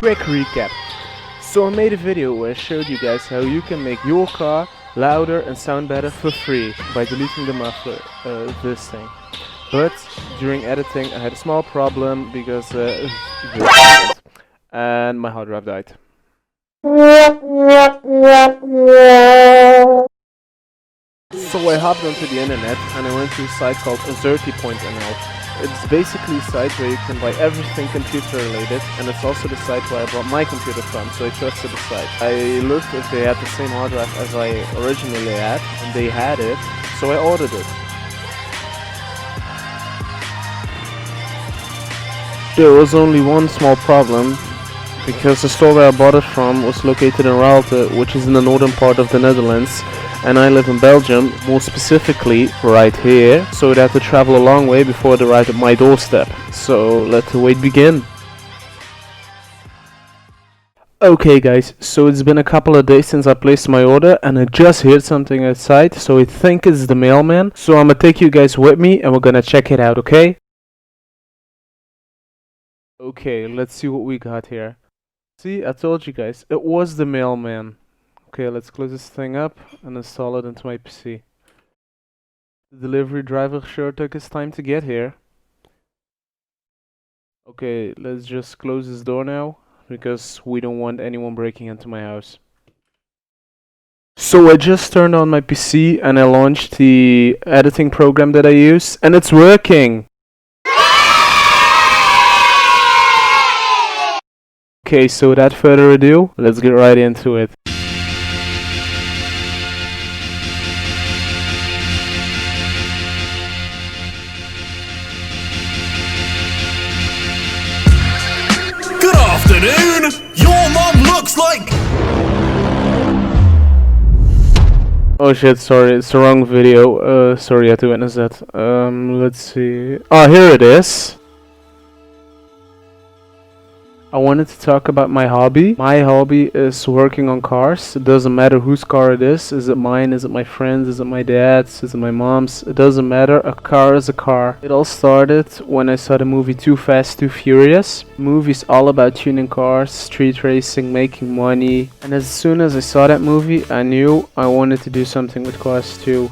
Quick recap. So I made a video where I showed you guys how you can make your car louder and sound better for free by deleting the muffler, this thing. But during editing I had a small problem because this happened, and my hard drive died. So I hopped onto the internet and I went to a site called Assignement. It's basically a site where you can buy everything computer related, and it's also the site where I bought my computer from, so I trusted the site. I looked if they had the same hard drive as I originally had, and they had it, so I ordered it. There was only one small problem, because the store where I bought it from was located in Raalte, which is in the northern part of the Netherlands, and I live in Belgium, more specifically right here, so I'd have to travel a long way before it arrived at my doorstep. So let the wait begin. Okay guys, so it's been a couple of days since I placed my order and I just heard something outside, so I think it's the mailman. So I'm gonna take you guys with me and we're gonna check it out, okay? Okay, let's see what we got here. See, I told you guys, it was the mailman. Okay, let's close this thing up and install it into my PC. The delivery driver sure took his time to get here. Okay, let's just close this door now, because we don't want anyone breaking into my house. So I just turned on my PC and I launched the editing program that I use, and it's working! Okay, so without further ado, let's get right into it. Good afternoon! Your mom looks like... Oh shit, sorry, it's the wrong video. Sorry, I had to witness that. Let's see. Oh, here it is. I wanted to talk about my hobby. My hobby is working on cars. It doesn't matter whose car it is. Is it mine? Is it my friend's? Is it my dad's? Is it my mom's? It doesn't matter. A car is a car. It all started when I saw the movie Too Fast, Too Furious. The movie's all about tuning cars, street racing, making money. And as soon as I saw that movie, I knew I wanted to do something with cars too.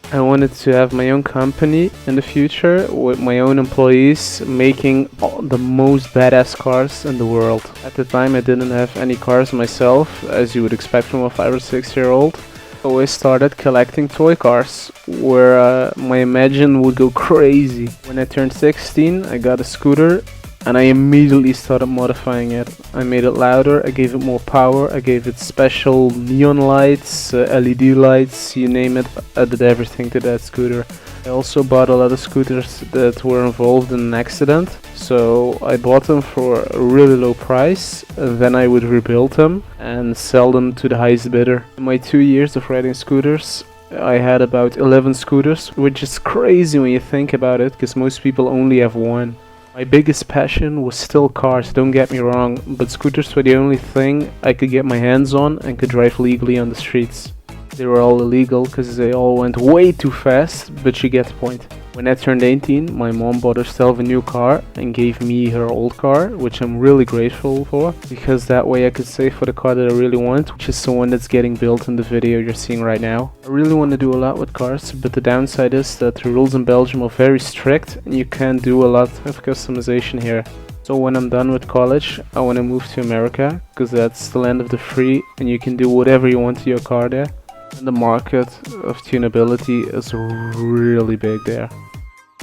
I wanted to have my own company in the future with my own employees making the most badass cars in the world. At the time I didn't have any cars myself, as you would expect from a 5 or 6 year old. So I started collecting toy cars, where my imagination would go crazy. When I turned 16 I got a scooter and I immediately started modifying it. I made it louder, I gave it more power, I gave it special neon lights, LED lights, you name it. I did everything to that scooter. I also bought a lot of scooters that were involved in an accident, so I bought them for a really low price, then I would rebuild them and sell them to the highest bidder. In my 2 years of riding scooters, I had about 11 scooters, which is crazy when you think about it, because most people only have one. My biggest passion was still cars, don't get me wrong, but scooters were the only thing I could get my hands on and could drive legally on the streets. They were all illegal because they all went way too fast, but you get the point. When I turned 18, my mom bought herself a new car and gave me her old car, which I'm really grateful for, because that way I could save for the car that I really want, which is the one that's getting built in the video you're seeing right now. I really want to do a lot with cars, but the downside is that the rules in Belgium are very strict and you can't do a lot of customization here. So when I'm done with college, I want to move to America, because that's the land of the free and you can do whatever you want to your car there. And the market of tunability is really big there.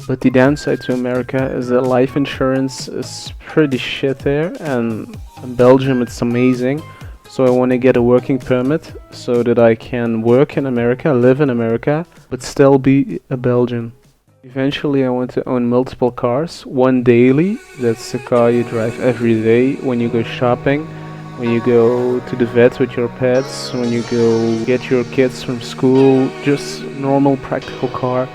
But the downside to America is that life insurance is pretty shit there, and in Belgium it's amazing. So I want to get a working permit so that I can work in America, live in America, but still be a Belgian. Eventually I want to own multiple cars, one daily, that's the car you drive every day when you go shopping, when you go to the vet with your pets, when you go get your kids from school, just normal practical car.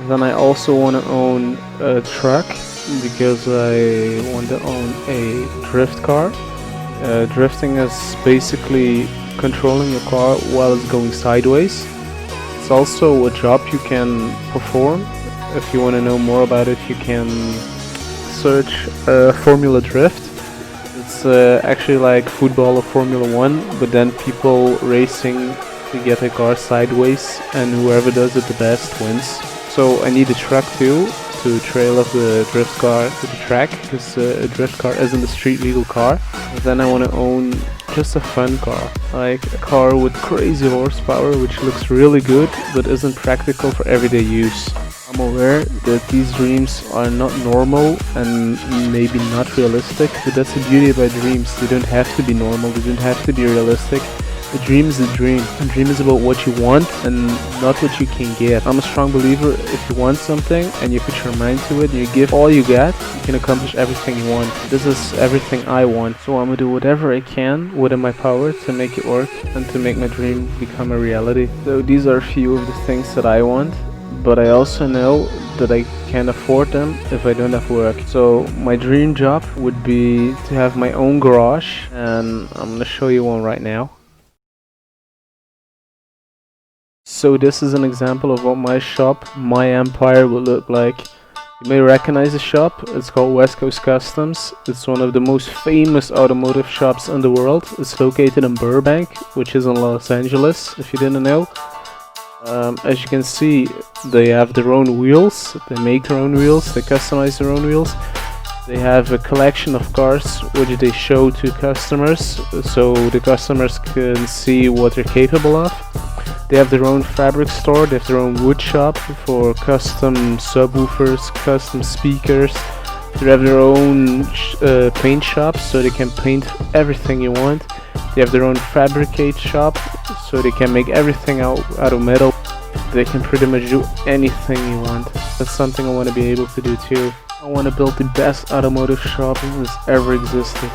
Then I also want to own a truck, because I want to own a drift car. Drifting is basically controlling your car while it's going sideways. It's also a job you can perform. If you want to know more about it, you can search Formula Drift. It's actually like football or Formula 1, but then people racing to get a car sideways, and whoever does it the best wins. So I need a truck too, to trail off the drift car to the track, because a drift car isn't a street legal car. But then I want to own just a fun car, like a car with crazy horsepower which looks really good but isn't practical for everyday use. I'm aware that these dreams are not normal and maybe not realistic, but that's the beauty about dreams. They don't have to be normal, they don't have to be realistic. A dream is a dream. A dream is about what you want and not what you can get. I'm a strong believer, if you want something and you put your mind to it and you give all you got, you can accomplish everything you want. This is everything I want, so I'm gonna do whatever I can within my power to make it work and to make my dream become a reality. So these are a few of the things that I want, but I also know that I can't afford them if I don't have work. So my dream job would be to have my own garage, and I'm gonna show you one right now. So this is an example of what my shop, my empire, would look like. You may recognize the shop. It's called West Coast Customs. It's one of the most famous automotive shops in the world. It's located in Burbank, which is in Los Angeles, if you didn't know. As you can see, they have their own wheels. They make their own wheels. They customize their own wheels. They have a collection of cars which they show to customers, so the customers can see what they're capable of. They have their own fabric store, they have their own wood shop for custom subwoofers, custom speakers. They have their own paint shop, so they can paint everything you want. They have their own fabricate shop, so they can make everything out of metal. They can pretty much do anything you want. That's something I want to be able to do too. I want to build the best automotive shop that's ever existed.